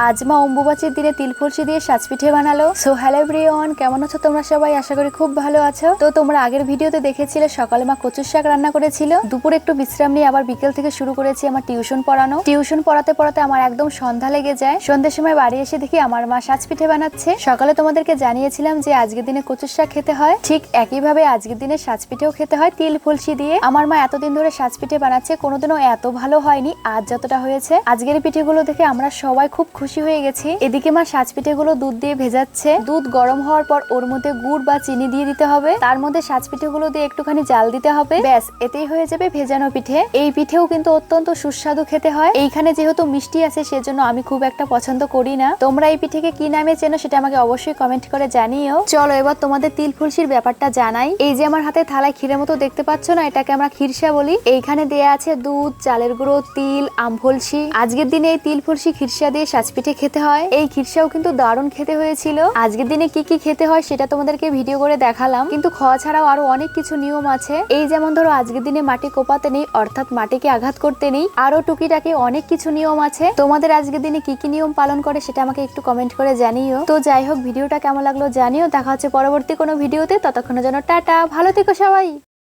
আজ মা অম্বুবাচীর দিনে তিলফুলসি দিয়ে সাজপিঠে বানালো। সো হ্যালো এভরিওয়ান, কেমন আছো তোমরা সবাই? আশা করি খুব ভালো আছো। তো তোমরা আগের ভিডিওতে দেখেছিলে সকালে মা কচুর শাক রান্না করেছিল, দুপুরে একটু বিশ্রাম নিয়ে আবার বিকেল থেকে শুরু করেছি আমার টিউশন পড়ানো। টিউশন পড়াতে পড়াতে আমার একদম সন্ধ্যা লেগে যায়। সন্ধ্যের সময় বাড়ি এসে দেখি আমার মা সাজপিঠে বানাচ্ছে। সকালে তোমাদেরকে জানিয়েছিলাম যে আজকের দিনে কচুর শাক খেতে হয়, ঠিক একইভাবে আজকের দিনে সাজপিঠেও খেতে হয় তিলফুলসি দিয়ে। আমার মা এতদিন ধরে সাজপিঠে বানাচ্ছে, কোনোদিনও এত ভালো হয়নি আজ যতটা হয়েছে। আজকের পিঠেগুলো দেখে আমরা সবাই খুব খুশি হয়ে গেছি। এদিকে মা সাজপিঠেগুলো দুধ দিয়ে ভেজাচ্ছে। দুধ গরম হওয়ার পর ওর মধ্যে গুড় বা চিনি দিয়ে দিতে হবে, তার মধ্যে সাজপিঠেগুলো দিয়ে একটুখানি জাল দিতে হবে, ব্যাস এতেই হয়ে যাবে ভেজানো পিঠে। এই পিঠেও কিন্তু অত্যন্ত সুস্বাদু খেতে হয়। এইখানে যেহেতু মিষ্টি আছে সেজন্য আমি খুব একটা পছন্দ করি না। তোমরা এই পিঠেকে কি নামে চেনো সেটা আমাকে অবশ্যই কমেন্ট করে জানিও। চলো এবার তোমাদের তিলফুলসির ব্যাপারটা জানাই। এই যে আমার হাতে থালায় ক্ষীরের মতো দেখতে পাচ্ছ না, এটাকে আমরা খিরসা বলি। এইখানে দেয়া আছে দুধ, চালের গুঁড়ো, তিল, আমফলসি। আজকের দিনে এই তিলফুলসি খিরসা দিয়ে সাজপিঠে খেতে হয়। এই খিরসাও কিন্তু দারুণ খেতে হয়েছিল। আজকের দিনে কি কি খেতে হয় সেটা তোমাদেরকে ভিডিও করে দেখালাম, কিন্তু খাওয়া ছাড়াও আরো অনেক কিছু নিয়ম আছে। এই যেমন ধরো আজকের দিনে মাটি কোপাতে নেই, অর্থাৎ মাটিকে আঘাত করতে নেই। আরো টুকিটাকি অনেক কিছু নিয়ম আছে। তোমাদের আজকের দিনে কি কি নিয়ম পালন করে সেটা আমাকে একটু কমেন্ট করে জানিও। তো যাই হোক, ভিডিওটা কেমন লাগলো জানিও। দেখা হচ্ছে পরবর্তী কোনো ভিডিওতে। ততক্ষণের জন্য টাটা, ভালো থেকো সবাই।